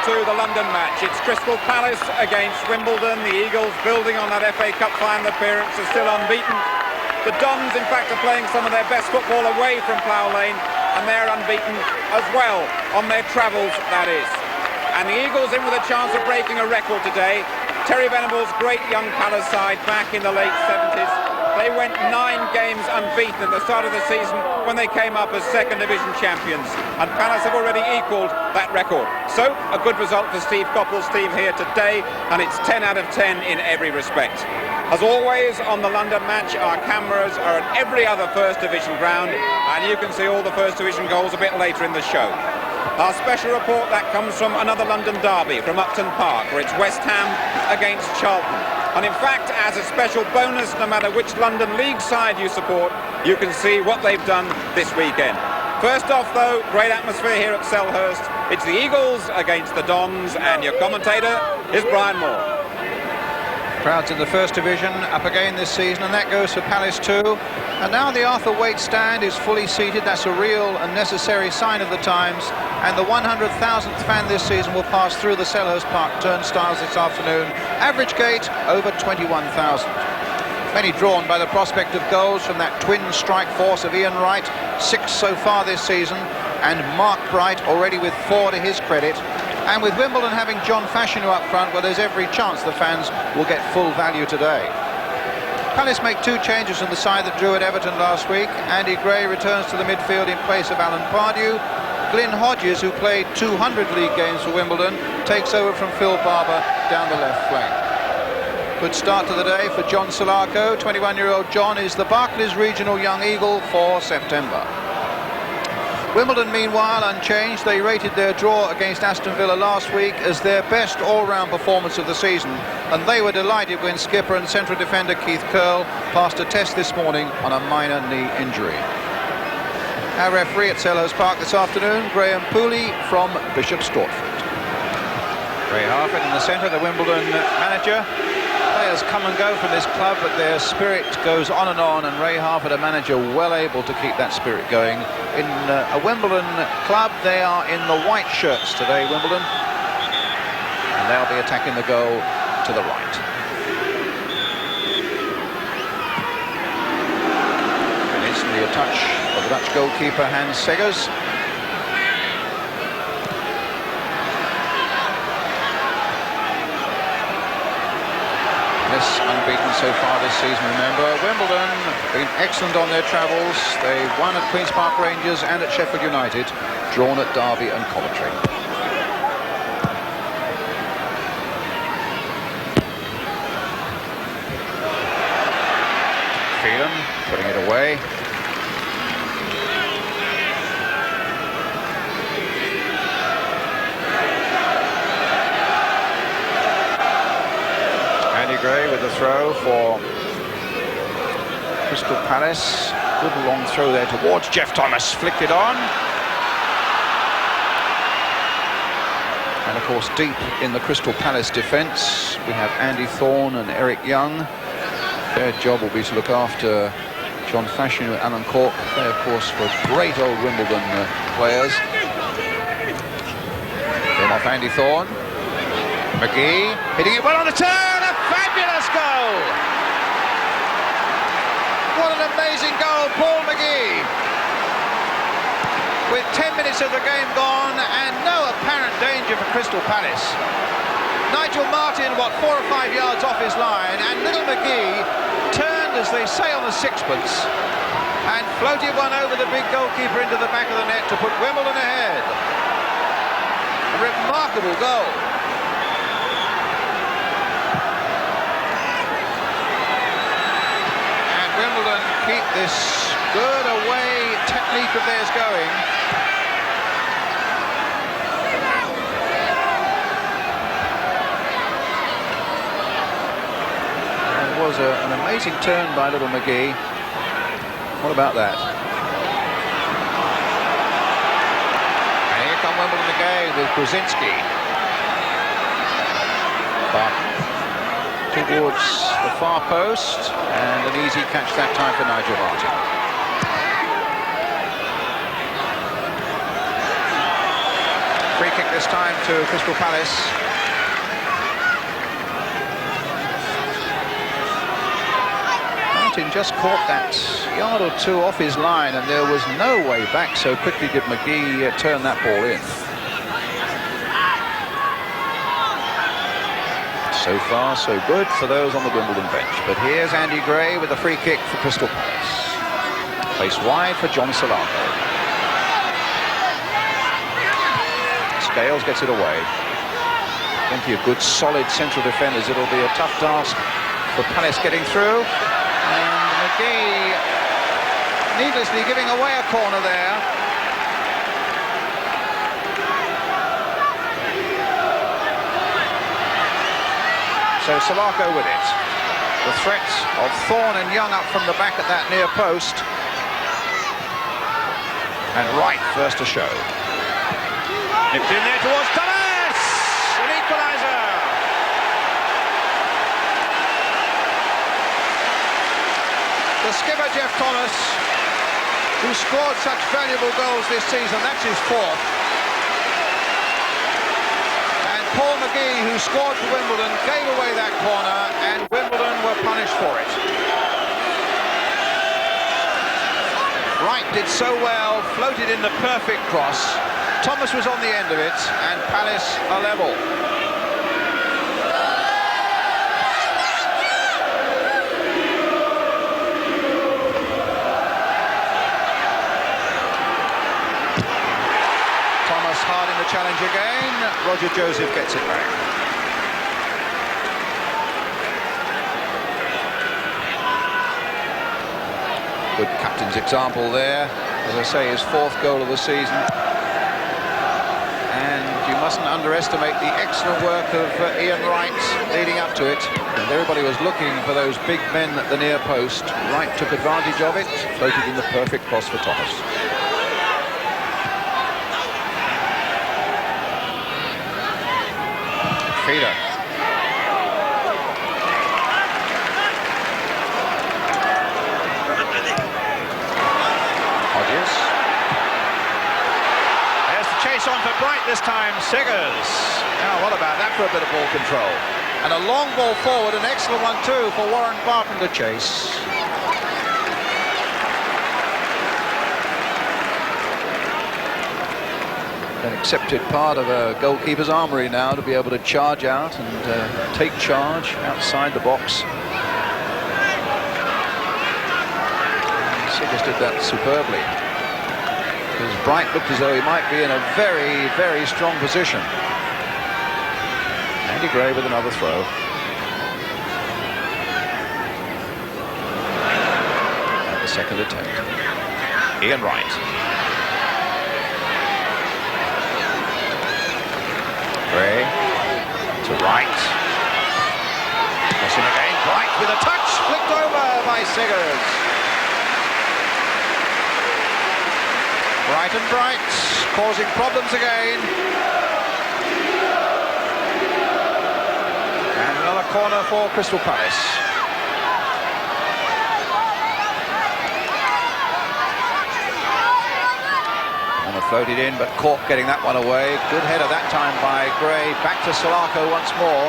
to the London match. It's Crystal Palace against Wimbledon. The Eagles, building on that FA Cup final appearance, are still unbeaten. The Dons, in fact, are playing some of their best football away from Plough Lane, and they're unbeaten as well, on their travels, that is. And the Eagles in with a chance of breaking a record today. Terry Venable's great young Palace side back in the late 70s. They went 9 games unbeaten at the start of the season when they came up as second division champions, and Palace have already equalled that record. So a good result for Steve Coppell's team here today, and it's 10 out of 10 in every respect. As always on the London match, our cameras are at every other first division ground, and you can see all the first division goals a bit later in the show. Our special report, that comes from another London derby, from Upton Park, where it's West Ham against Charlton. And in fact, as a special bonus, no matter which London League side you support, you can see what they've done this weekend. First off, though, great atmosphere here at Selhurst. It's the Eagles against the Dons, and your commentator is Brian Moore. Crowds in the first division up again this season, and that goes for Palace too. And now the Arthur Waite stand is fully seated. That's a real and necessary sign of the times. And the 100,000th fan this season will pass through the Selhurst Park turnstiles this afternoon. Average gate over 21,000. Many drawn by the prospect of goals from that twin strike force of Ian Wright, 6 so far this season, and Mark Bright already with 4 to his credit. And with Wimbledon having John Fashanu up front, well, there's every chance the fans will get full value today. Palace make 2 changes from the side that drew at Everton last week. Andy Gray returns to the midfield in place of Alan Pardew. Glyn Hodges, who played 200 league games for Wimbledon, takes over from Phil Barber down the left flank. Good start to the day for John Solarco. 21-year-old John is the Barclays Regional Young Eagle for September. Wimbledon, meanwhile, unchanged. They rated their draw against Aston Villa last week as their best all-round performance of the season, and they were delighted when skipper and central defender Keith Curle passed a test this morning on a minor knee injury. Our referee at Selhurst Park this afternoon, Graham Pooley from Bishop Stortford. Ray Harford in the centre, the Wimbledon manager. Players come and go from this club, but their spirit goes on, and Ray Harford, a manager well able to keep that spirit going. In a Wimbledon club, they are in the white shirts today, Wimbledon, and they'll be attacking the goal to the right. And instantly a touch of the Dutch goalkeeper Hans Seggers. Unbeaten so far this season, remember. Wimbledon been excellent on their travels. They won at Queen's Park Rangers and at Sheffield United, drawn at Derby and Coventry. Phelan putting it away. Gray with the throw for Crystal Palace. Good long throw there towards Jeff Thomas. Flicked it on. And of course, deep in the Crystal Palace defence, we have Andy Thorne and Eric Young. Their job will be to look after John Fashanu and Alan Cork. They, of course, were great old Wimbledon players. Then off Andy Thorne. McGee hitting it well on the turn. Fabulous goal! What an amazing goal, Paul McGee! With 10 minutes of the game gone and no apparent danger for Crystal Palace. Nigel Martin, 4 or 5 yards off his line, and little McGee turned, as they say, on the sixpence and floated one over the big goalkeeper into the back of the net to put Wimbledon ahead. A remarkable goal. Wimbledon keep this good away technique of theirs going. And it was an amazing turn by little McGee. What about that? And here come Wimbledon again with Brzezinski. Barton towards the far post, and an easy catch that time for Nigel Martin. Free kick this time to Crystal Palace. Martin just caught that yard or two off his line, and there was no way back. So quickly did McGee turn that ball in. So far, so good for those on the Wimbledon bench. But here's Andy Gray with a free kick for Crystal Palace. Placed wide for John Salako. Scales gets it away. Plenty of good, solid central defenders. It'll be a tough task for Palace getting through. And McGee needlessly giving away a corner there. So Salako with it. The threat of Thorne and Young up from the back at that near post. And Wright first to show. Nipped in there towards Thomas! An equaliser! The skipper, Jeff Thomas, who scored such valuable goals this season, that's his fourth. Paul McGee, who scored for Wimbledon, gave away that corner, and Wimbledon were punished for it. Wright did so well, floated in the perfect cross. Thomas was on the end of it, and Palace are level. Hard in the challenge again. Roger Joseph gets it back. Good captain's example there. As I say, his fourth goal of the season. And you mustn't underestimate the excellent work of Ian Wright leading up to it. And everybody was looking for those big men at the near post. Wright took advantage of it, floated in the perfect cross for Thomas. Feeder. Hodges. There's the chase on for Bright this time. Seggers. Now what about that for a bit of ball control? And a long ball forward, an excellent one too for Warren Barton to chase. An accepted part of a goalkeeper's armoury now to be able to charge out and take charge outside the box. Seggers did that superbly, because Bright looked as though he might be in a very, very strong position. Andy Gray with another throw. At the second attempt. Ian Wright. Gray to Wright. Crossing again. Bright with a touch. Flicked over by Seggers. Bright and Bright causing problems again. And another corner for Crystal Palace. Floated in, but Cork getting that one away. Good header that time by Gray. Back to Salako once more.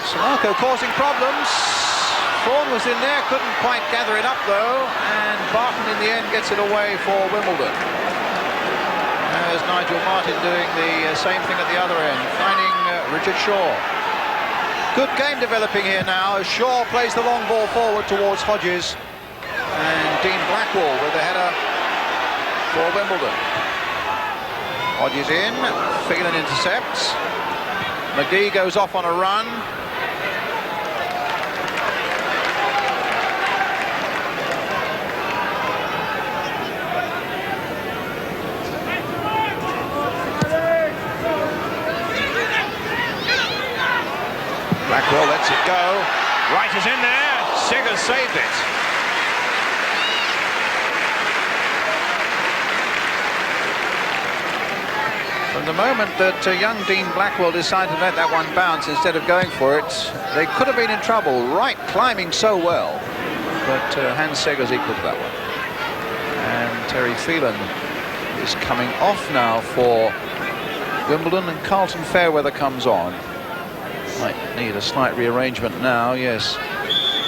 Salako causing problems. Thorne was in there, couldn't quite gather it up though, and Barton in the end gets it away for Wimbledon. There's Nigel Martin doing the same thing at the other end, finding Richard Shaw. Good game developing here now as Shaw plays the long ball forward towards Hodges, and Dean Blackwell with the header for Wimbledon. Hodges in, Phelan intercepts. McGee goes off on a run. Blackwell lets it go. Wright is in there. Seggers saved it. From the moment that young Dean Blackwell decided to let that one bounce instead of going for it, they could have been in trouble. Wright climbing so well, but Hans Seggers equal to that one. And Terry Phelan is coming off now for Wimbledon, and Carlton Fairweather comes on. Might need a slight rearrangement now, yes.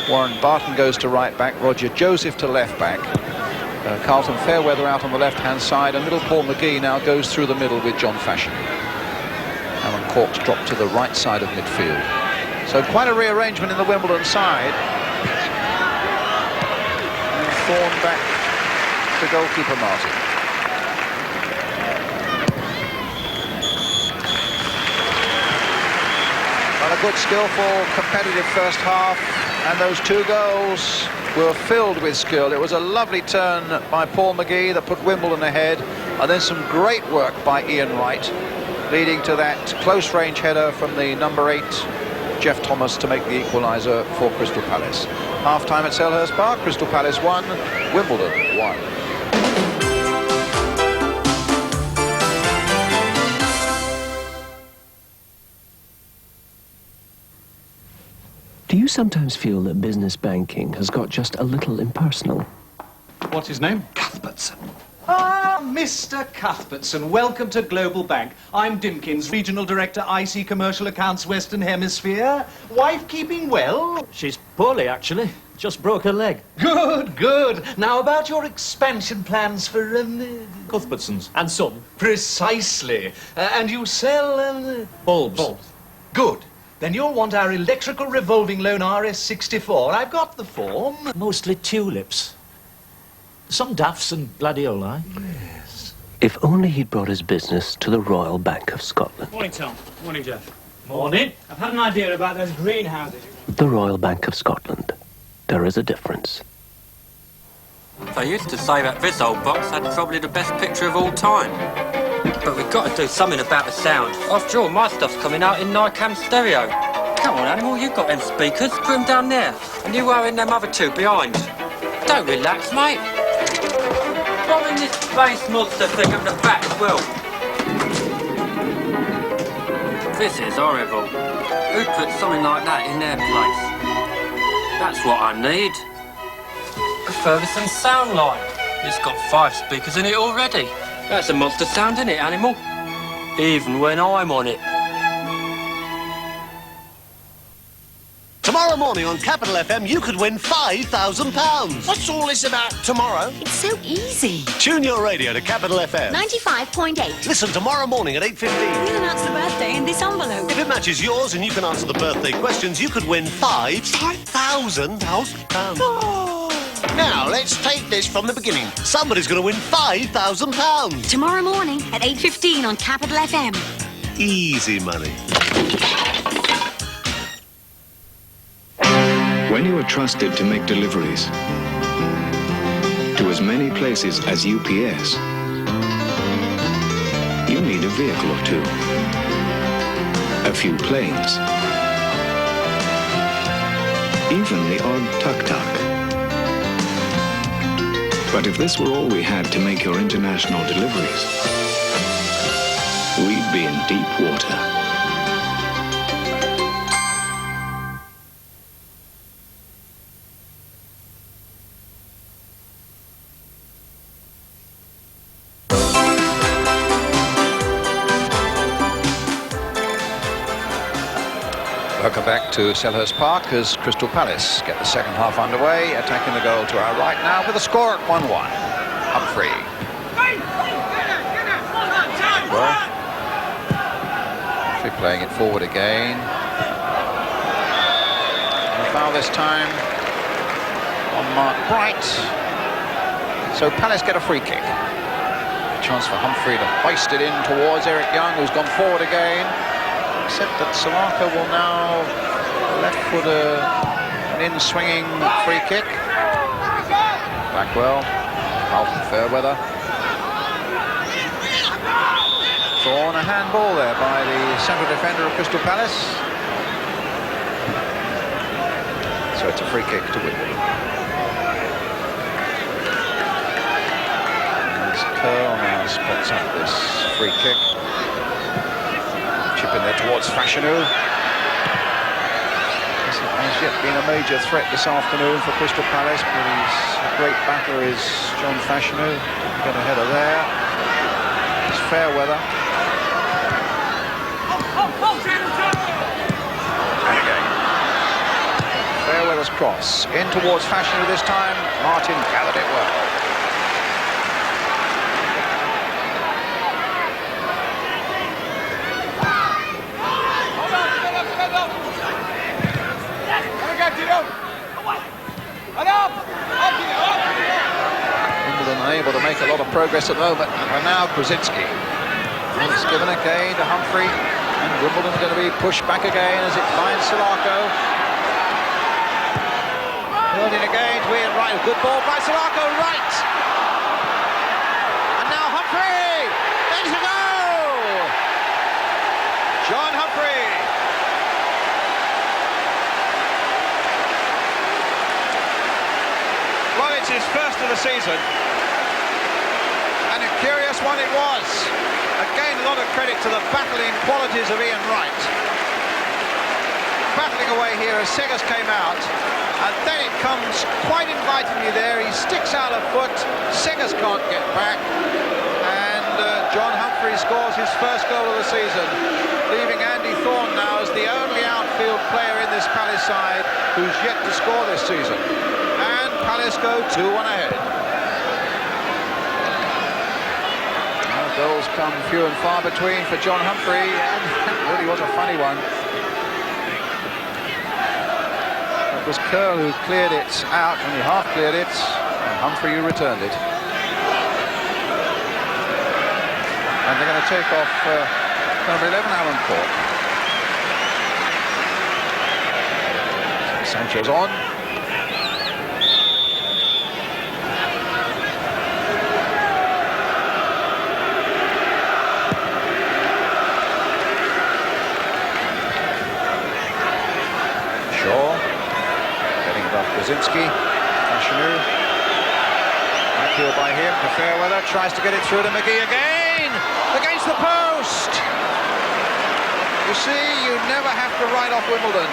Warren Barton goes to right back, Roger Joseph to left back. Carlton Fairweather out on the left-hand side, and little Paul McGee now goes through the middle with John Fashion. Alan Cork's dropped to the right side of midfield. So quite a rearrangement in the Wimbledon side. And Thorne back to goalkeeper Martin. A good, skillful, competitive first half, and those 2 goals were filled with skill. It was a lovely turn by Paul McGee that put Wimbledon ahead, and then some great work by Ian Wright, leading to that close-range header from the number 8, Jeff Thomas, to make the equaliser for Crystal Palace. Half-time at Selhurst Park, Crystal Palace 1, Wimbledon 1. Do you sometimes feel that business banking has got just a little impersonal? What's his name? Cuthbertson. Ah, Mr. Cuthbertson, welcome to Global Bank. I'm Dimkins, Regional Director, IC Commercial Accounts, Western Hemisphere. Wife keeping well? She's poorly, actually. Just broke her leg. Good, good. Now, about your expansion plans for... Cuthbertson's. And son. Precisely. And you sell... Bulbs. Bulbs. Good. Then you'll want our electrical revolving loan RS64. I've got the form. Mostly tulips. Some daffs and gladioli. Yes. If only he'd brought his business to the Royal Bank of Scotland. Morning, Tom. Morning, Jeff. Morning. I've had an idea about those greenhouses. The Royal Bank of Scotland. There is a difference. They used to say that this old box had probably the best picture of all time. But we've got to do something about the sound. After all, my stuff's coming out in Nicam stereo. Come on, Animal, you've got them speakers. Put them down there. And you are in them other 2 behind. Don't relax, mate. Throw in this bass monster thing at the back as well. This is horrible. Who put something like that in their place? That's what I need. A Ferguson sound line. It's got 5 speakers in it already. That's a monster sound, isn't it, Animal? Even when I'm on it. Tomorrow morning on Capital FM, you could win £5,000. What's all this about tomorrow? It's so easy. Tune your radio to Capital FM. 95.8. Listen tomorrow morning at 8:15. We'll announce the birthday in this envelope. If it matches yours and you can answer the birthday questions, you could win £5,000. Oh. Now, let's take this from the beginning. Somebody's going to win £5,000. Tomorrow morning at 8:15 on Capital FM. Easy money. When you are trusted to make deliveries to as many places as UPS, you need a vehicle or 2, a few planes, even the odd tuk-tuk. But if this were all we had to make your international deliveries, we'd be in deep water. Welcome back to Selhurst Park as Crystal Palace get the second half underway, attacking the goal to our right now with a score at 1-1. Humphrey. Well, Humphrey playing it forward again. And a foul this time on Mark Bright. So Palace get a free kick. A chance for Humphrey to hoist it in towards Eric Young, who's gone forward again. Except that Salaka will now left foot an in-swinging free kick. Blackwell, Carlton Fairweather. Thorne, a handball there by the central defender of Crystal Palace. So it's a free kick to Wimbledon. As Curl now spots up this free kick. Chip in there towards Fashanu. Hasn't as yet been a major threat this afternoon for Crystal Palace, but his great backer is John Fashanu. Got a header there. Fairweather. And again. Fairweather's cross. In towards Fashanu this time. Martin gathered it well. Wimbledon unable to make a lot of progress at the moment. And now Krasinski. It's given again to Humphrey. And Wimbledon going to be pushed back again as it finds Salako. Held in again, weird right, good ball by Salako, right! And now Humphrey! There's a goal! John Humphrey! Well, it's his first of the season. And a curious one it was. Again, a lot of credit to the battling qualities of Ian Wright. Battling away here as Seggers came out. And then it comes quite invitingly there. He sticks out a foot. Seggers can't get back. And John Humphrey scores his first goal of the season, leaving Andy Thorne now as the only outfield player in this Palace side who's yet to score this season. And Palace go 2-1 ahead. Now, goals come few and far between for John Humphrey, and that really was a funny one. It was Curl who cleared it out, and he half cleared it, and Humphrey who returned it. And they're going to take off number 11, Alan Cork. Sanchez on. Krasinski, Fashanu, backheel by him to Fairweather, tries to get it through to McGee again, against the post. You see, you never have to write off Wimbledon.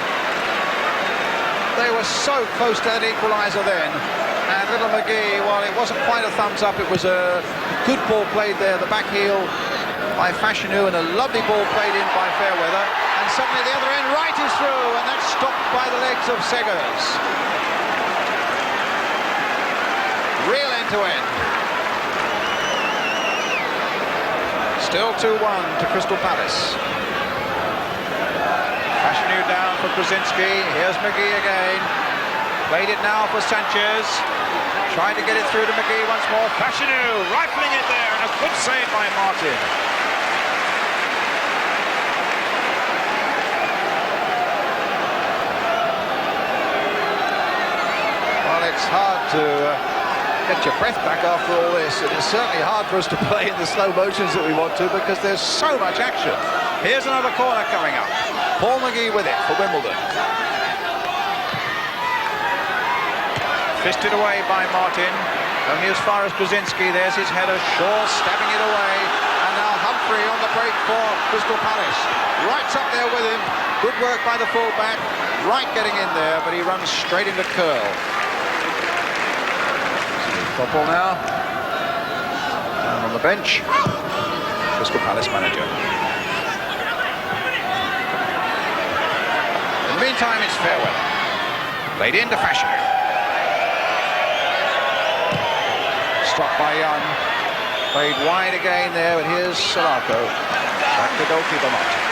They were so close to that equaliser then, and little McGee, well, it wasn't quite a thumbs up, it was a good ball played there, the back heel by Fashanu, and a lovely ball played in by Fairweather, and suddenly the other end, right is through, and that's stopped by the legs of Seggers. Real end-to-end. Still 2-1 to Crystal Palace. Fashanu down for Krasinski. Here's McGee again. Played it now for Sanchez. Trying to get it through to McGee once more. Fashanu rifling it there, and a good save by Martin. Well, it's hard to get your breath back after all this. It is certainly hard for us to play in the slow motions that we want to because there's so much action. Here's another corner coming up. Paul McGee with it for Wimbledon. Fisted away by Martin. Only as far as Krasinski. There's his header. Shaw stabbing it away. And now Humphrey on the break for Crystal Palace. Wright's up there with him. Good work by the fullback. Wright getting in there, but he runs straight into Curl. Football now. Down on the bench. Crystal Palace manager. In the meantime, it's Fairweather. Played into Fashanu. Stopped by Young. Played wide again there, but here's Salako. Back to goalkeeper Martin.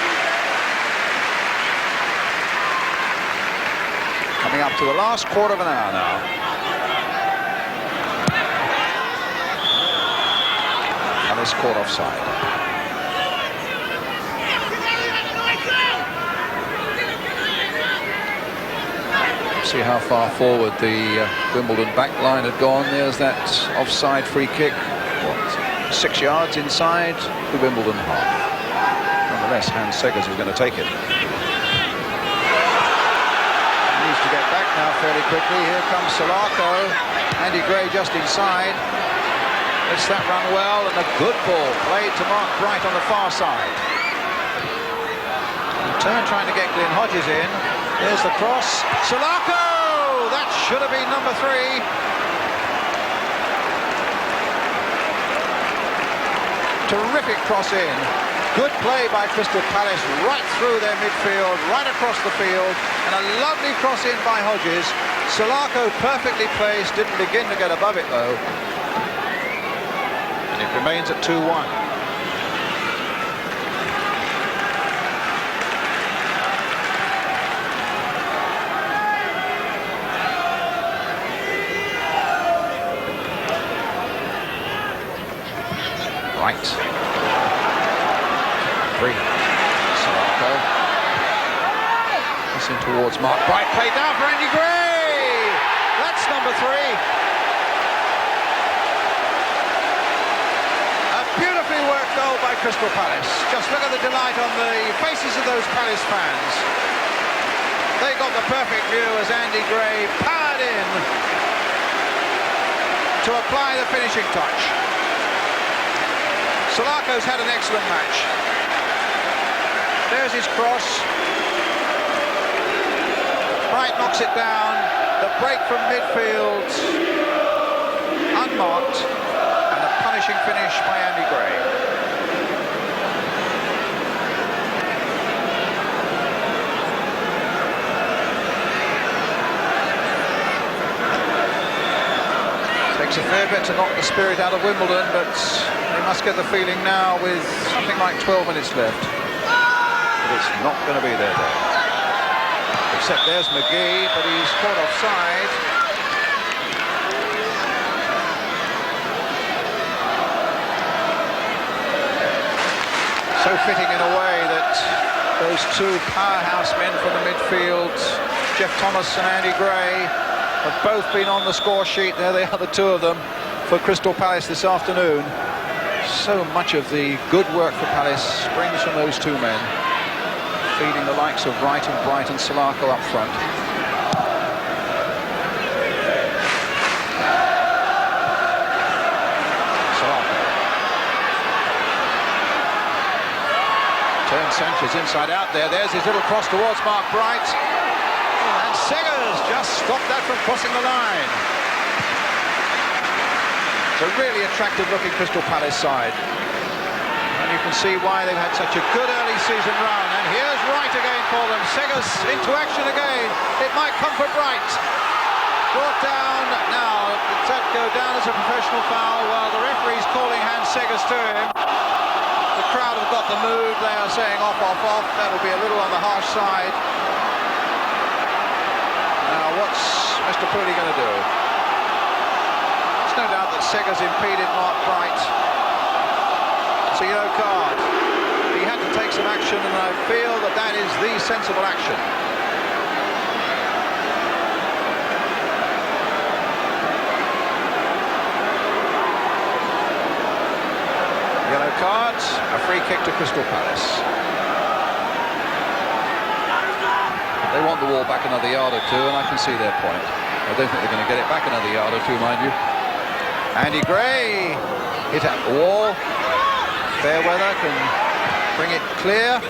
Coming up to the last quarter of an hour now. Palace caught offside. See how far forward the Wimbledon back line had gone. There's that offside free kick. What, 6 yards inside the Wimbledon half. Nonetheless, Hans Seggers is going to take it. He needs to get back now fairly quickly. Here comes Salako. Andy Gray just inside. It's that run well, and a good ball played to Mark Bright on the far side. Turn trying to get Glyn Hodges in. There's the cross. Salako! That should have been number 3. Terrific cross in. Good play by Crystal Palace, right through their midfield, right across the field, and a lovely cross in by Hodges. Salako perfectly placed, didn't begin to get above it though. And it remains at 2-1. Right. 3. Salako. Missing towards Mark Bright. Played down for Andy Gray. That's number 3. A beautifully worked goal by Crystal Palace. Just look at the delight on the faces of those Palace fans. They got the perfect view as Andy Gray powered in to apply the finishing touch. Salako's had an excellent match. There's his cross. Bright knocks it down. The break from midfield unmarked, and a punishing finish by Andy Gray. Takes a fair bit to knock the spirit out of Wimbledon, but they must get the feeling now with something like 12 minutes left that it's not going to be their day. Except there's McGee, but he's caught offside. So fitting in a way that those two powerhouse men from the midfield, Jeff Thomas and Andy Gray, have both been on the score sheet. There they are, the two of them, for Crystal Palace this afternoon. So much of the good work for Palace springs from those two men, feeding the likes of Wright and Bright and Salako up front. Salako. Turns Sanchez inside out there. There's his little cross towards Mark Bright. And Seggers just stopped that from crossing the line. It's a really attractive looking Crystal Palace side. And you can see why they've had such a good early season run. And here's Wright again for them. Seggers into action again. It might come for Bright. Brought down. Now, does that go down as a professional foul? Well, the referee's calling Hans Seggers to him. The crowd have got the mood. They are saying off, off, off. That'll be a little on the harsh side. Now, what's Mr. Pooley going to do? There's no doubt that Seggers impeded Mark Bright. It's a yellow card. He had to take some action, and I feel that that is the sensible action. Yellow card, a free kick to Crystal Palace. They want the wall back another yard or two, and I can see their point. I don't think they're going to get it back another yard or two, mind you. Andy Gray hit at the wall. Fairweather can bring it clear.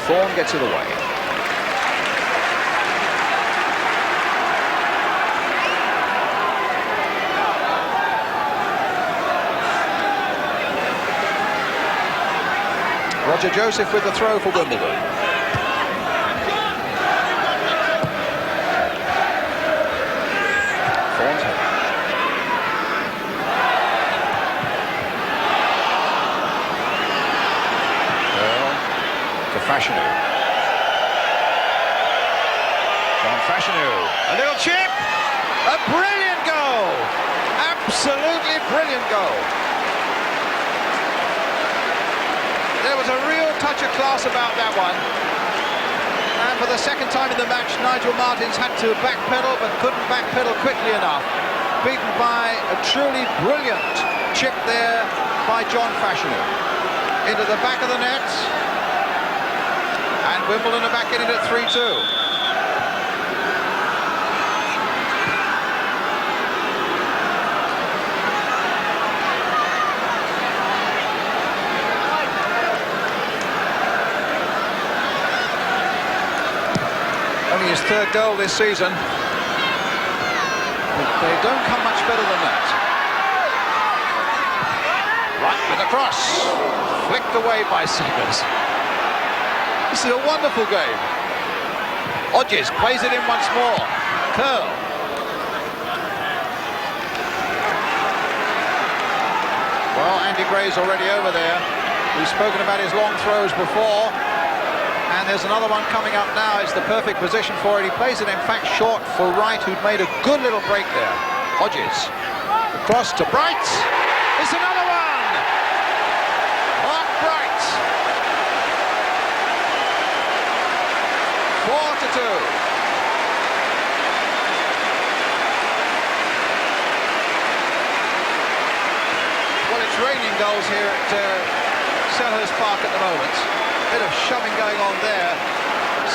Thorne gets it away. Roger Joseph with the throw for Wimbledon. Fashanu. John Fashanu. A little chip. A brilliant goal. Absolutely brilliant goal. There was a real touch of class about that one. And for the second time in the match, Nigel Martins had to backpedal, but couldn't backpedal quickly enough. Beaten by a truly brilliant chip there by John Fashanu. Into the back of the net. And Wimbledon are back in it at 3-2. Only his third goal this season. But they don't come much better than that. Right with the cross. Flicked away by Seggers. This is a wonderful game. Hodges plays it in once more. Curl. Well, Andy Gray's already over there. We've spoken about his long throws before. And there's another one coming up now. It's the perfect position for it. He plays it, in fact, short for Wright, who'd made a good little break there. Hodges. Across to Bright. It's another one! Mark Bright. 4-2. It's raining goals here at Selhurst Park at the moment. Bit of shoving going on there.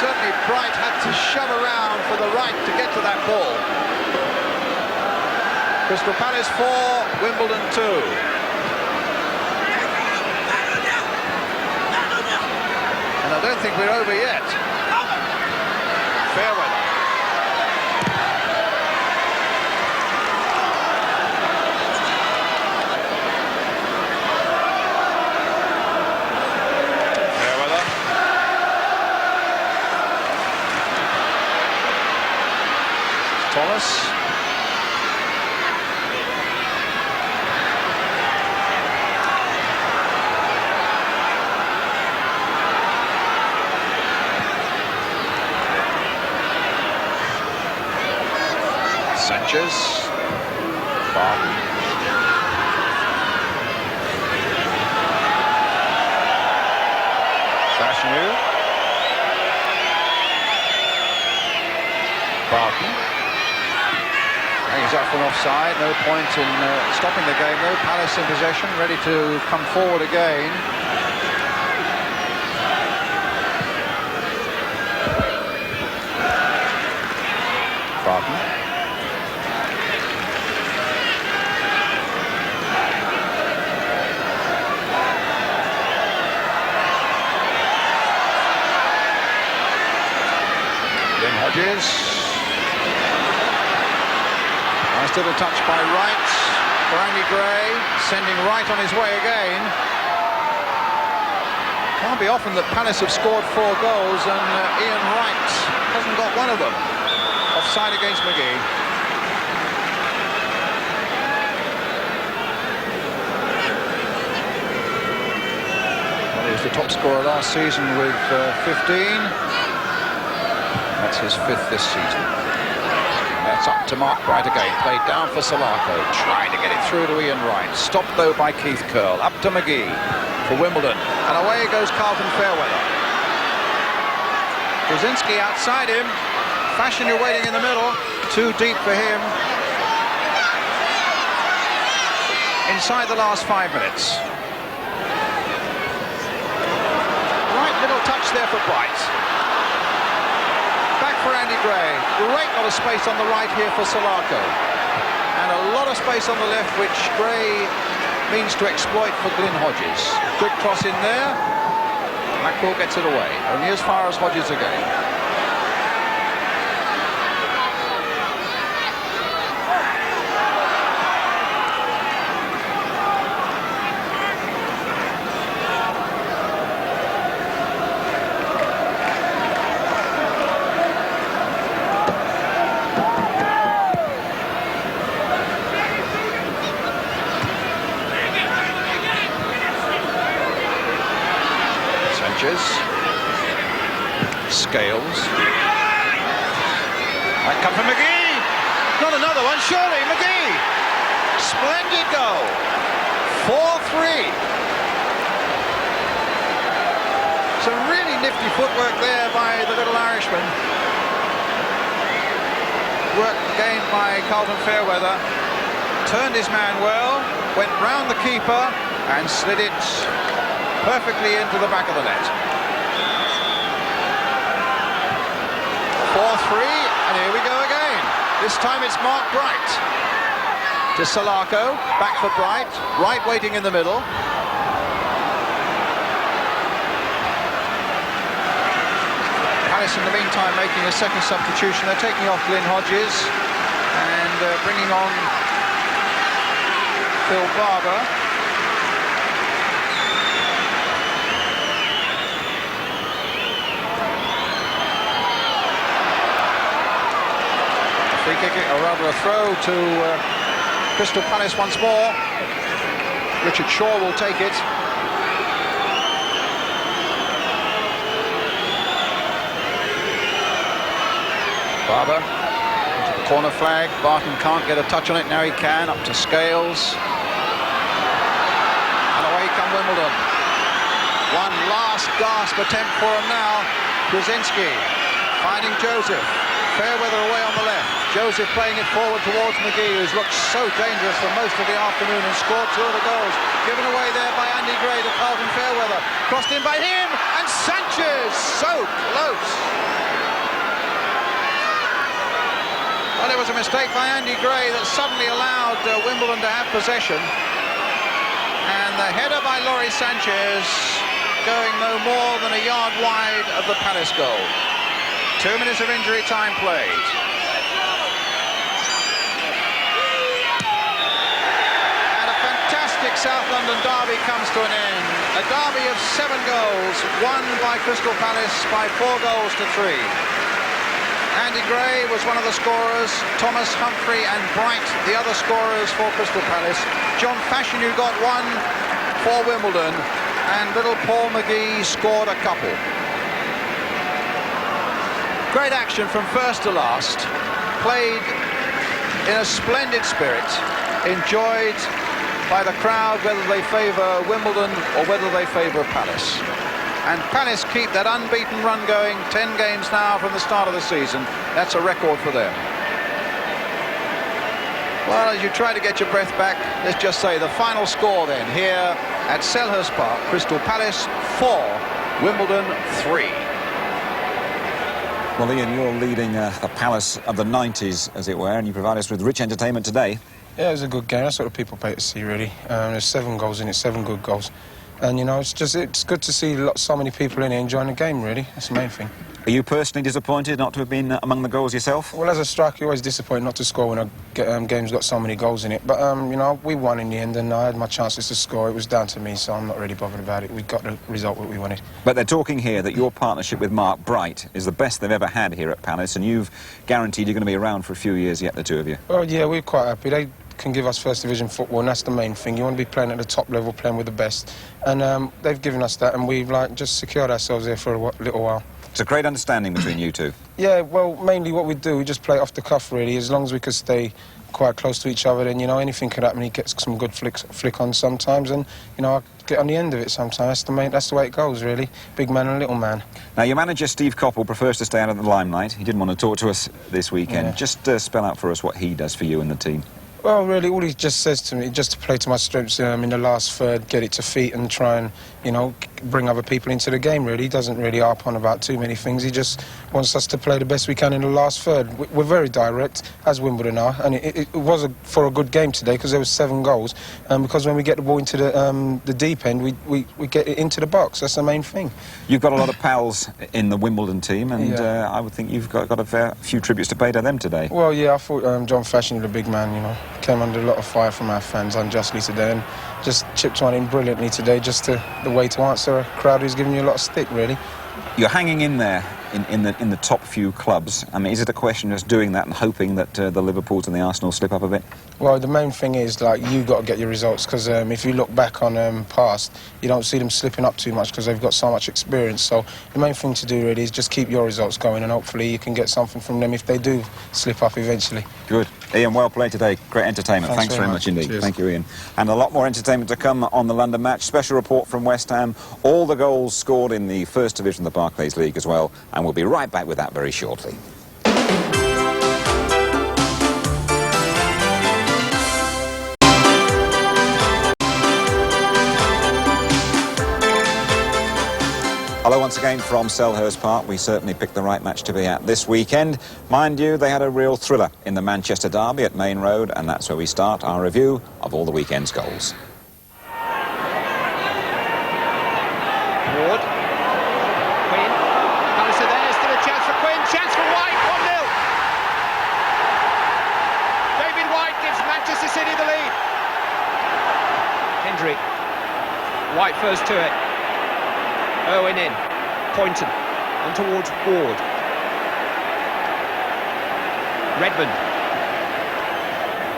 Certainly Bright had to shove around for the right to get to that ball. Crystal Palace 4, Wimbledon 2. And I don't think we're over yet. Fairweather. Thomas. Sanchez. Barton. Fashanu. Barton. He's up from offside, no point in stopping the game though. Palace in possession, ready to come forward again. Barton. Then Hodges. Nice little touch by Wright for Andy Gray, sending Wright on his way again. Can't be often that Palace have scored 4 goals and Ian Wright hasn't got one of them. Offside against McGee. Well, he was the top scorer last season with 15. That's his 5th this season. That's up to Mark Bright again. Played down for Salako. Trying to get it through to Ian Wright. Stopped though by Keith Curl. Up to McGee for Wimbledon. And away goes Carlton Fairweather. Brzezinski outside him. Fashanu waiting in the middle. Too deep for him. Inside the last 5 minutes. Right little touch there for Bright. Back for Andy Gray. Great lot of space on the right here for Salako. And a lot of space on the left, which Gray means to exploit for Glyn Hodges. Good cross in there. Maxwell gets it away. Only as far as Hodges again. Scales. Might come from McGee. Not another one, surely. McGee. Splendid goal. 4-3. Some really nifty footwork there by the little Irishman. Work again by Carlton Fairweather. Turned his man well, went round the keeper and slid it perfectly into the back of the net. 4-3, and here we go again. This time it's Mark Bright. To Salako, back for Bright. Wright waiting in the middle. Palace in the meantime making a second substitution. They're taking off Glyn Hodges and bringing on Phil Barber. free kick, or rather a throw to Crystal Palace once more. Richard Shaw will take it. Barber into the corner flag. Barton can't get a touch on it. Now he can. Up to Scales. And away come Wimbledon. One last gasp attempt for him now. Brzezinski finding Joseph. Fairweather away on the left. Joseph playing it forward towards McGee, who's looked so dangerous for most of the afternoon and scored 2 of the goals. Given away there by Andy Gray to Carlton Fairweather. Crossed in by him, and Sanchez so close. Well, it was a mistake by Andy Gray that suddenly allowed Wimbledon to have possession. And the header by Laurie Sanchez going no more than a yard wide of the Palace goal. 2 minutes of injury time played. And a fantastic South London derby comes to an end. A derby of 7 goals, won by Crystal Palace by 4 goals to 3. Andy Gray was one of the scorers. Thomas, Humphrey and Bright, the other scorers for Crystal Palace. John Fashanu got 1 for Wimbledon, and little Paul McGee scored a couple. Great action from first to last. Played in a splendid spirit. Enjoyed by the crowd, whether they favour Wimbledon or whether they favour Palace. And Palace keep that unbeaten run going, 10 games now from the start of the season. That's a record for them. Well, as you try to get your breath back, let's just say the final score then here at Selhurst Park. Crystal Palace 4, Wimbledon 3. Well, Ian, you're leading a Palace of the 90s, as it were, and you provide us with rich entertainment today. Yeah, it was a good game. That's what the people pay to see, really. There's 7 goals in it, 7 good goals. And, you know, it's good to see so many people in here enjoying the game, really. That's the main thing. Are you personally disappointed not to have been among the goals yourself? Well, as a striker, you're always disappointed not to score when a game's got so many goals in it. But, you know, we won in the end, and I had my chances to score. It was down to me, so I'm not really bothered about it. We got the result that we wanted. But they're talking here that your partnership with Mark Bright is the best they've ever had here at Palace, and you've guaranteed you're going to be around for a few years yet, the two of you. Well, yeah, we're quite happy. They can give us first division football, and that's the main thing. You want to be playing at the top level, playing with the best, and they've given us that, and we've just secured ourselves here for a little while. It's a great understanding between you two. Yeah, well, mainly what we do, we just play off the cuff, really. As long as we can stay quite close to each other, then, you know, anything could happen. He gets some good flick on sometimes, and, you know, I get on the end of it sometimes. That's the way it goes, really. Big man and little man. Now, your manager, Steve Coppell, prefers to stay out of the limelight. He didn't want to talk to us this weekend. Yeah. Just spell out for us what he does for you and the team. Well, really, all he just says to me, just to play to my strengths in the last third, get it to feet and try and, you know, bring other people into the game, really. He doesn't really harp on about too many things. He just wants us to play the best we can in the last third. We're very direct, as Wimbledon are, and it was for a good game today because there was 7 goals. Because when we get the ball into the deep end, we get it into the box. That's the main thing. You've got a lot of pals in the Wimbledon team, and yeah. I would think you've got a few tributes to pay to them today. Well, yeah, I thought John Fashanu, the big man, you know, came under a lot of fire from our fans unjustly today, and just chipped one in brilliantly today, just the way to answer a crowd who's giving you a lot of stick, really. You're hanging in there in the top few clubs. I mean, is it a question of just doing that and hoping that the Liverpools and the Arsenal slip up a bit? Well, the main thing is, like, you got to get your results, because if you look back on past, you don't see them slipping up too much because they've got so much experience. So the main thing to do, really, is just keep your results going, and hopefully you can get something from them if they do slip up eventually. Good. Ian, well played today. Great entertainment. Thanks very much indeed. Cheers. Thank you, Ian. And a lot more entertainment to come on the London match. Special report from West Ham. All the goals scored in the First Division of the Barclays League as well. And we'll be right back with that very shortly. Hello once again from Selhurst Park. We certainly picked the right match to be at this weekend. Mind you, they had a real thriller in the Manchester derby at Main Road, and that's where we start our review of all the weekend's goals. Ward. Quinn. Palace are there. Still a chance for Quinn. Chance for White. 1-0. David White gives Manchester City the lead. Hendry. White first to it. Owen in, Poynton, and towards Ward. Redmond,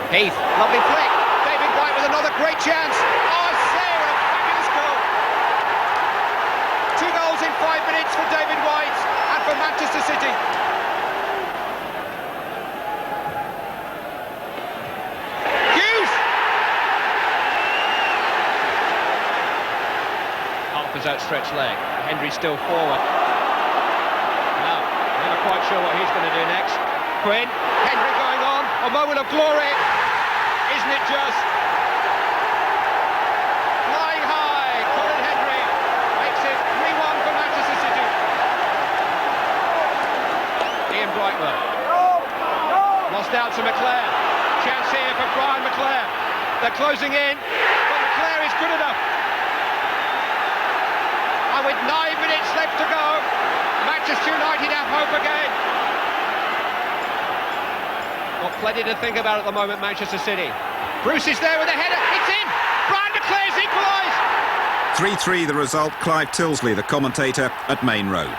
Heath, lovely flick. David White with another great chance. Oh, Sarah, fabulous goal. 2 goals in 5 minutes for David White and for Manchester City. Hughes! Harper's outstretched leg. Henry still forward. Now, never quite sure what he's going to do next. Quinn, Henry going on. A moment of glory. Isn't it just? Flying high, Colin Henry makes it 3-1 for Manchester City. Ian Brightwell. Lost out to McClare. Chance here for Brian McClare. They're closing in, but McClare is good enough. And with 9 minutes left to go, Manchester United have hope again. Got plenty to think about at the moment, Manchester City. Bruce is there with a header. It's in! Brian McClare's equalised! 3-3 the result. Clive Tyldsley, the commentator at Main Road.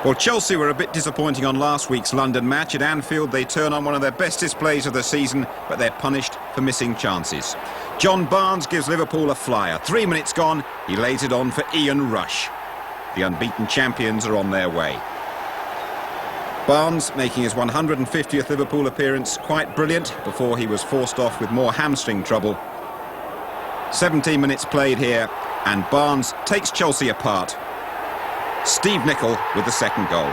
Well, Chelsea were a bit disappointing on last week's London match. At Anfield, they turn on one of their best displays of the season, but they're punished for missing chances. John Barnes gives Liverpool a flyer. 3 minutes gone, he lays it on for Ian Rush. The unbeaten champions are on their way. Barnes making his 150th Liverpool appearance quite brilliant before he was forced off with more hamstring trouble. 17 minutes played here, and Barnes takes Chelsea apart. Steve Nicol with the second goal.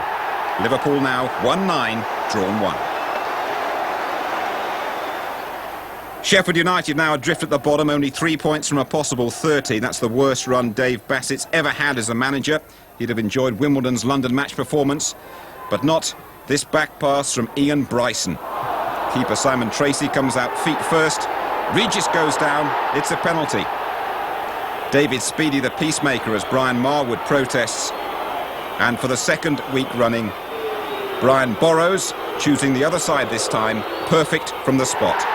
Liverpool now 1-9, drawn 1. Sheffield United now adrift at the bottom, only 3 points from a possible 30. That's the worst run Dave Bassett's ever had as a manager. He'd have enjoyed Wimbledon's London match performance, but not this back pass from Ian Bryson. Keeper Simon Tracy comes out feet first. Regis goes down. It's a penalty. David Speedy the peacemaker as Brian Marwood protests. And for the second week running, Brian Borrows choosing the other side this time, perfect from the spot.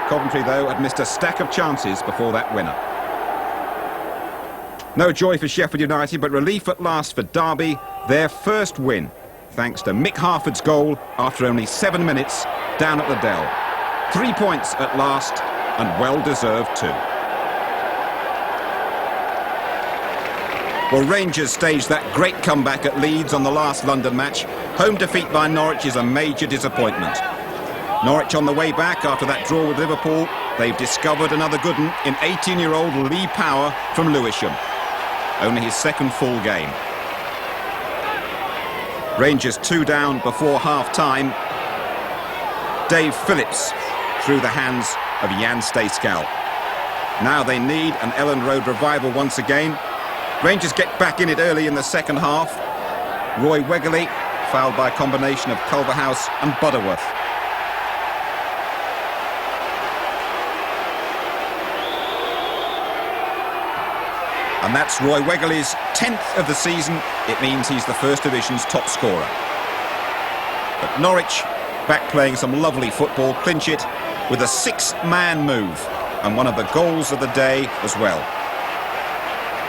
Coventry, though, had missed a stack of chances before that winner. No joy for Sheffield United, but relief at last for Derby, their first win, thanks to Mick Harford's goal after only 7 minutes down at the Dell. 3 points at last, and well-deserved too. Well, Rangers staged that great comeback at Leeds on the last London match. Home defeat by Norwich is a major disappointment. Norwich on the way back after that draw with Liverpool. They've discovered another good one in 18-year-old Lee Power from Lewisham. Only his second full game. Rangers 2 down before half-time. Dave Phillips through the hands of Jan Stayskal. Now they need an Ellen Road revival once again. Rangers get back in it early in the second half. Roy Wegerle fouled by a combination of Culverhouse and Butterworth. And that's Roy Wegerle's 10th of the season. It means he's the First Division's top scorer. But Norwich, back playing some lovely football, clinch it with a 6-man move, and one of the goals of the day as well.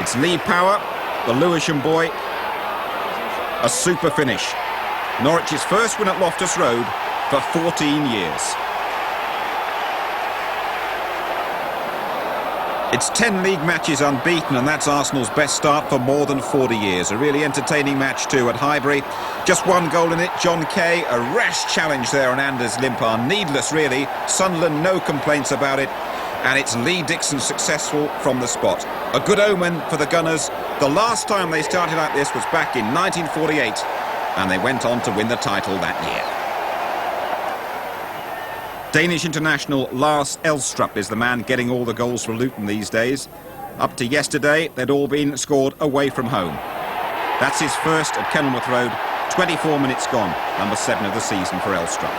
It's Lee Power, the Lewisham boy. A super finish. Norwich's first win at Loftus Road for 14 years. It's 10 league matches unbeaten, and that's Arsenal's best start for more than 40 years. A really entertaining match too at Highbury. Just 1 goal in it. John Kay, a rash challenge there on Anders Limpar. Needless, really. Sunderland, no complaints about it. And it's Lee Dixon successful from the spot. A good omen for the Gunners. The last time they started like this was back in 1948, and they went on to win the title that year. Danish international Lars Elstrup is the man getting all the goals for Luton these days. Up to yesterday, they'd all been scored away from home. That's his first at Kenilworth Road, 24 minutes gone, number 7 of the season for Elstrup.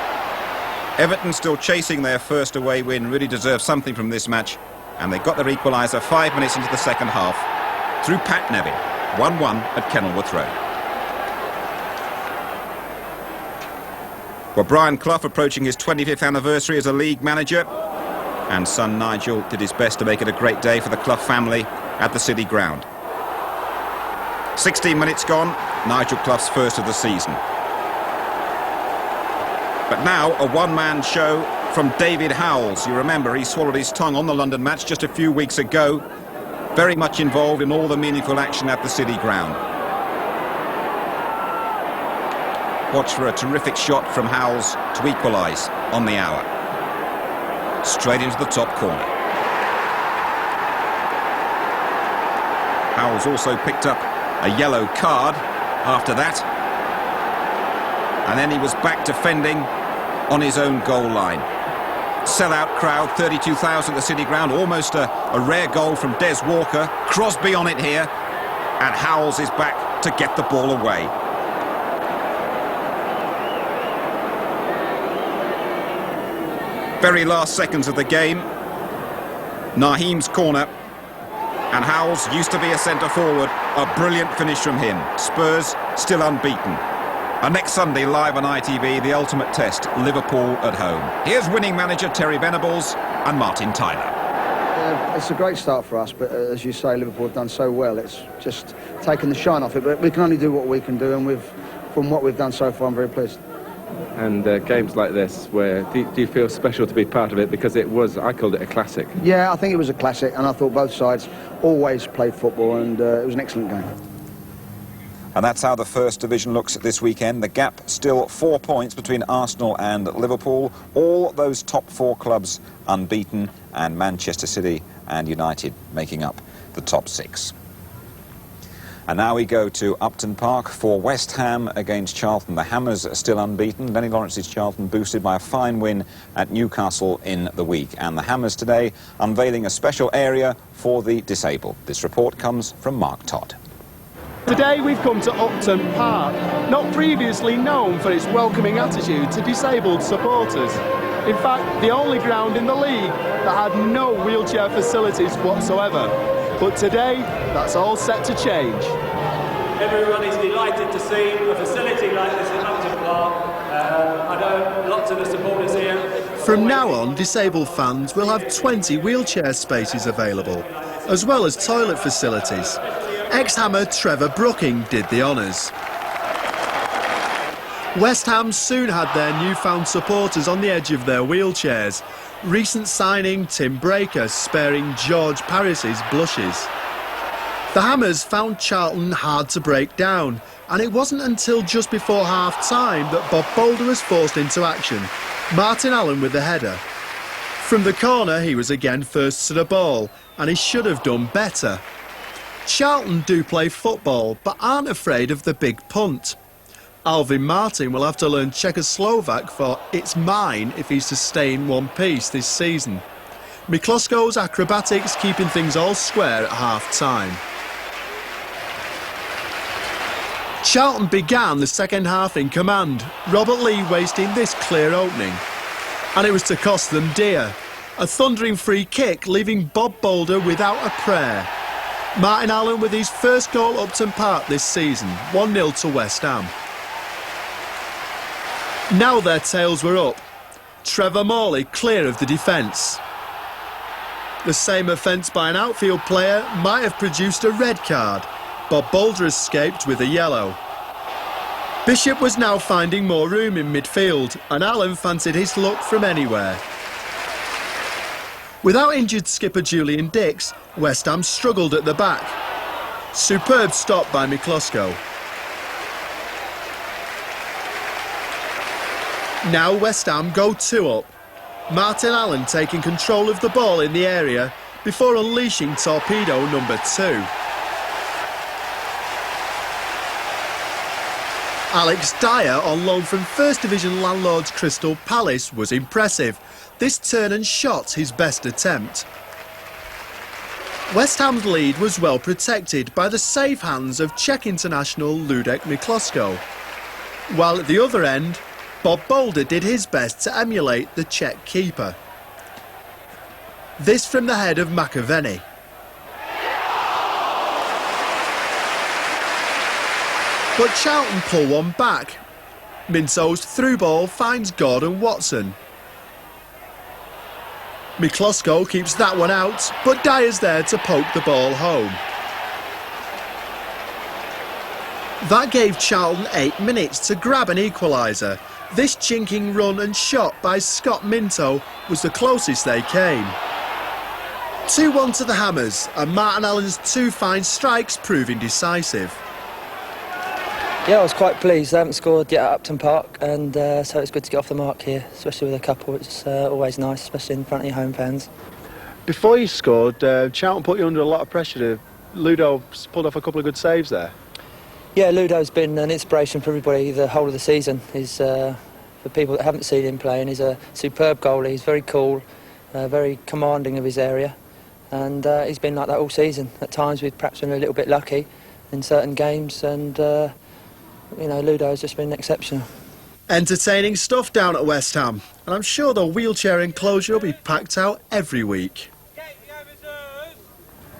Everton still chasing their first away win, really deserve something from this match, and they got their equaliser 5 minutes into the second half through Pat Nevin, 1-1 at Kenilworth Road. Well, Brian Clough approaching his 25th anniversary as a league manager, and son Nigel did his best to make it a great day for the Clough family at the City Ground. 16 minutes gone, Nigel Clough's first of the season. But now a one-man show from David Howells. You remember he swallowed his tongue on the London match just a few weeks ago. Very much involved in all the meaningful action at the City ground. Watch for a terrific shot from Howells to equalise on the hour. Straight into the top corner. Howells also picked up a yellow card after that. And then he was back defending on his own goal line. Sell-out crowd, 32,000 at the City ground, almost a rare goal from Des Walker. Crosby on it here, and Howells is back to get the ball away. Very last seconds of the game. Naheem's corner, and Howells used to be a centre-forward. A brilliant finish from him. Spurs still unbeaten. And next Sunday, live on ITV, the ultimate test, Liverpool at home. Here's winning manager Terry Venables and Martin Tyler. It's a great start for us, but as you say, Liverpool have done so well. It's just taken the shine off it, but we can only do what we can do, and from what we've done so far, I'm very pleased. And games like this, where do you feel special to be part of it? Because it was, I called it a classic. Yeah, I think it was a classic, and I thought both sides always played football, and it was an excellent game. And that's how the First Division looks this weekend. The gap still 4 points between Arsenal and Liverpool. All those top four clubs unbeaten, and Manchester City and United making up the top six. And now we go to Upton Park for West Ham against Charlton. The Hammers are still unbeaten. Lenny Lawrence's Charlton boosted by a fine win at Newcastle in the week. And the Hammers today unveiling a special area for the disabled. This report comes from Mark Todd. Today we've come to Upton Park, not previously known for its welcoming attitude to disabled supporters. In fact, the only ground in the league that had no wheelchair facilities whatsoever. But today, that's all set to change. Everyone is delighted to see a facility like this in Upton Park. I know lots of the supporters here. From now on, disabled fans will have 20 wheelchair spaces available, as well as toilet facilities. Ex-Hammer Trevor Brooking did the honours. West Ham soon had their newfound supporters on the edge of their wheelchairs. Recent signing Tim Breaker sparing George Paris's blushes. The Hammers found Charlton hard to break down, and it wasn't until just before half-time that Bob Boulder was forced into action. Martin Allen with the header. From the corner, he was again first to the ball, and he should have done better. Charlton do play football, but aren't afraid of the big punt. Alvin Martin will have to learn Czechoslovak for "it's mine" if he's to stay in one piece this season. Miklosko's acrobatics keeping things all square at half-time. Charlton began the second half in command, Robert Lee wasting this clear opening. And it was to cost them dear. A thundering free kick leaving Bob Boulder without a prayer. Martin Allen with his first goal Upton Park this season, 1-0 to West Ham. Now their tails were up. Trevor Morley clear of the defence. The same offence by an outfield player might have produced a red card. Bob Boulder escaped with a yellow. Bishop was now finding more room in midfield, and Allen fancied his luck from anywhere. Without injured skipper Julian Dix, West Ham struggled at the back. Superb stop by Miklosko. Now West Ham go 2 up. Martin Allen taking control of the ball in the area before unleashing torpedo number 2. Alex Dyer on loan from First Division landlords Crystal Palace was impressive. This turn and shot his best attempt. West Ham's lead was well protected by the safe hands of Czech international Ludek Miklosko. While at the other end, Bob Boulder did his best to emulate the Czech keeper. This from the head of McAvenny. But Charlton pull one back. Minto's through ball finds Gordon Watson. Miklosko keeps that one out, but Dyer's there to poke the ball home. That gave Charlton 8 minutes to grab an equaliser, This jinking run and shot by Scott Minto was the closest they came. 2-1 to the Hammers, and Martin Allen's 2 fine strikes proving decisive. Yeah, I was quite pleased. I haven't scored yet at Upton Park, and so it's good to get off the mark here, especially with a couple. It's always nice, especially in front of your home fans. Before you scored, Charlton put you under a lot of pressure. Ludo pulled off a couple of good saves there. Yeah, Ludo's been an inspiration for everybody the whole of the season. He's, for people that haven't seen him playing, he's a superb goalie. He's very cool, very commanding of his area, and he's been like that all season. At times we've perhaps been a little bit lucky in certain games, and you know, Ludo's just been exceptional. Entertaining stuff down at West Ham, and I'm sure the wheelchair enclosure will be packed out every week.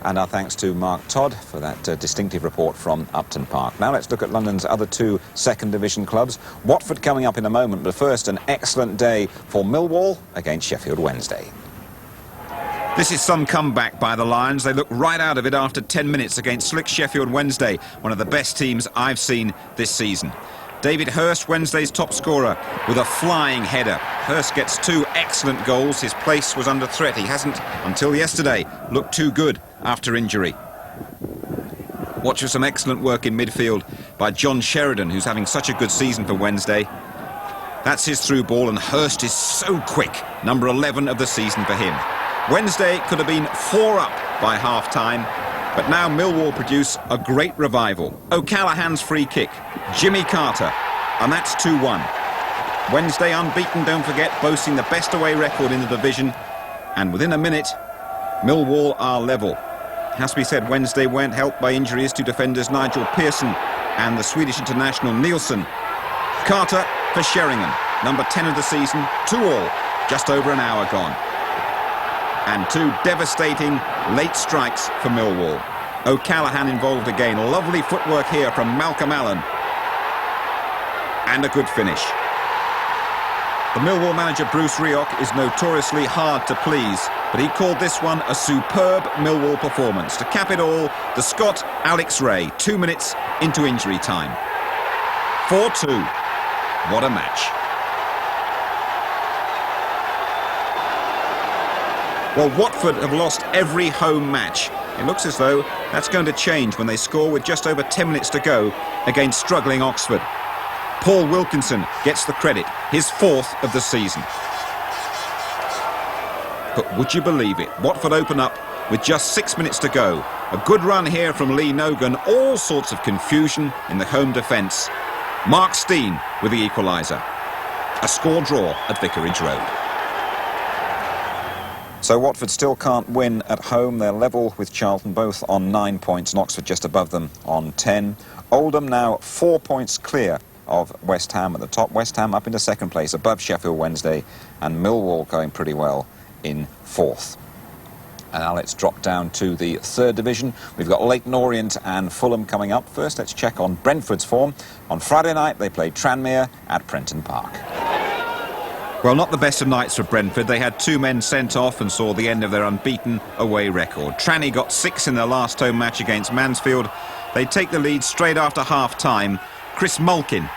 And our thanks to Mark Todd for that distinctive report from Upton Park. Now let's look at London's other 2 second division clubs. Watford coming up in a moment, but first an excellent day for Millwall against Sheffield Wednesday. This is some comeback by the Lions. They look right out of it after 10 minutes against slick Sheffield Wednesday, one of the best teams I've seen this season. David Hurst, Wednesday's top scorer, with a flying header. Hurst gets 2 excellent goals. His place was under threat. He hasn't, until yesterday, looked too good after injury. Watch for some excellent work in midfield by John Sheridan, who's having such a good season for Wednesday. That's his through ball, and Hurst is so quick. Number 11 of the season for him. Wednesday could have been 4 up by half-time, but now Millwall produce a great revival. O'Callaghan's free kick, Jimmy Carter, and that's 2-1. Wednesday unbeaten, don't forget, boasting the best away record in the division, and within a minute, Millwall are level. It has to be said, Wednesday weren't helped by injuries to defenders Nigel Pearson and the Swedish international Nielsen. Carter for Sheringham, number 10 of the season, 2-2, just over an hour gone. And 2 devastating late strikes for Millwall. O'Callaghan involved again. Lovely footwork here from Malcolm Allen. And a good finish. The Millwall manager Bruce Rioch is notoriously hard to please, but he called this one a superb Millwall performance. To cap it all, the Scot Alex Ray, 2 minutes into injury time. 4-2. What a match. Well, Watford have lost every home match. It looks as though that's going to change when they score with just over 10 minutes to go against struggling Oxford. Paul Wilkinson gets the credit, his 4th of the season. But would you believe it? Watford open up with just 6 minutes to go. A good run here from Lee Nogan, all sorts of confusion in the home defence. Mark Steen with the equaliser. A score draw at Vicarage Road. So Watford still can't win at home. They're level with Charlton, both on 9 points, and Oxford just above them on 10. Oldham now 4 points clear of West Ham at the top. West Ham up into 2nd place, above Sheffield Wednesday, and Millwall going pretty well in 4th. And now let's drop down to the 3rd division. We've got Leyton Orient and Fulham coming up. First, let's check on Brentford's form. On Friday night, they played Tranmere at Upton Park. Well, not the best of nights for Brentford. They had 2 men sent off and saw the end of their unbeaten away record. Tranny got 6 in their last home match against Mansfield. They take the lead straight after half-time. Chris Mulkin,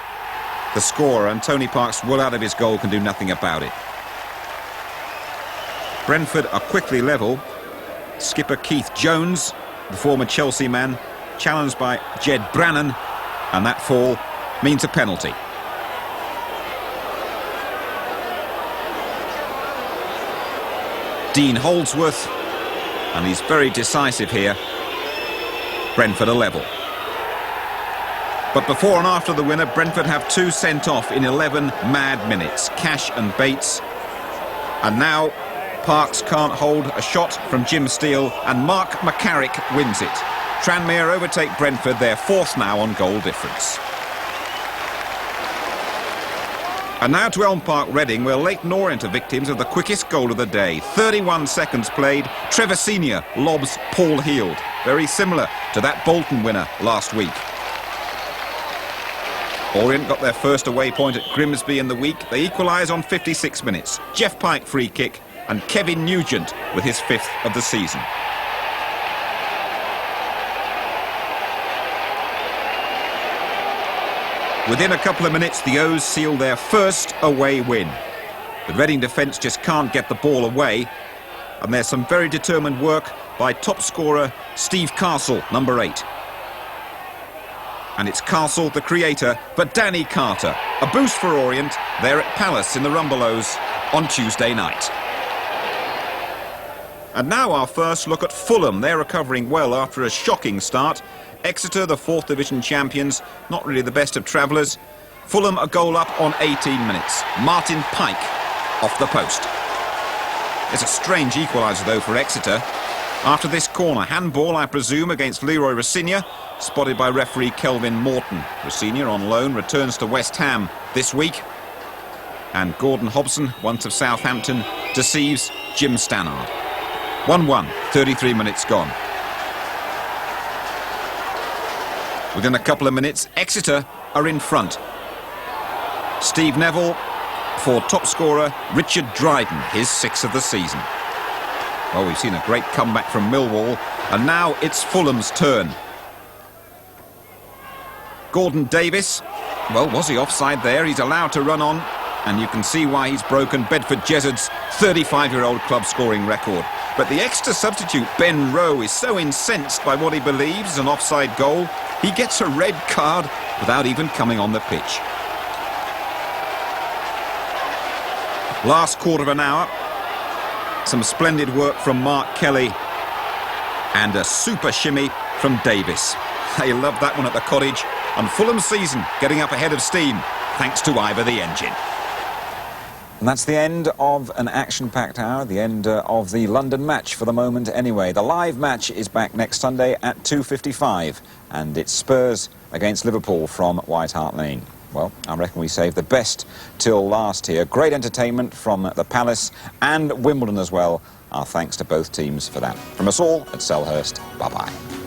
the scorer, and Tony Park's wool out of his goal can do nothing about it. Brentford are quickly level. Skipper Keith Jones, the former Chelsea man, challenged by Jed Brannan, and that fall means a penalty. Dean Holdsworth, and he's very decisive here. Brentford are level. But before and after the winner, Brentford have 2 sent off in 11 mad minutes, Cash and Bates. And now Parks can't hold a shot from Jim Steele, and Mark McCarrick wins it. Tranmere overtake Brentford, they're 4th now on goal difference. And now to Elm Park, Reading, where Leyton Orient are victims of the quickest goal of the day. 31 seconds played, Trevor Senior lobs Paul Heald. Very similar to that Bolton winner last week. Orient got their first away point at Grimsby in the week. They equalise on 56 minutes. Jeff Pike free kick, and Kevin Nugent with his 5th of the season. Within a couple of minutes, the O's seal their first away win. The Reading defence just can't get the ball away, and there's some very determined work by top scorer Steve Castle, number 8. And it's Castle, the creator, for Danny Carter. A boost for Orient. They're at Palace in the Rumbelows on Tuesday night. And now our first look at Fulham. They're recovering well after a shocking start. Exeter, the 4th Division champions, not really the best of travellers. Fulham a goal up on 18 minutes. Martin Pike off the post. It's a strange equaliser though for Exeter. After this corner, handball I presume against Leroy Rossignol, spotted by referee Kelvin Morton. Rossignol on loan returns to West Ham this week. And Gordon Hobson, once of Southampton, deceives Jim Stannard. 1-1, 33 minutes gone. Within a couple of minutes, Exeter are in front. Steve Neville for top scorer Richard Dryden, his 6th of the season. Well, we've seen a great comeback from Millwall, and now it's Fulham's turn. Gordon Davis, well, was he offside there? He's allowed to run on, and you can see why he's broken Bedford Jezzard's 35-year-old club scoring record. But the Exeter substitute, Ben Rowe, is so incensed by what he believes is an offside goal, he gets a red card without even coming on the pitch. Last quarter of an hour, some splendid work from Mark Kelly and a super shimmy from Davis. They loved that one at the Cottage, and Fulham's season getting up ahead of steam thanks to Ivor the Engine. And that's the end of an action-packed hour, the end of the London match for the moment anyway. The live match is back next Sunday at 2:55, and it's Spurs against Liverpool from White Hart Lane. Well, I reckon we saved the best till last here. Great entertainment from the Palace and Wimbledon as well. Our thanks to both teams for that. From us all at Selhurst, bye-bye.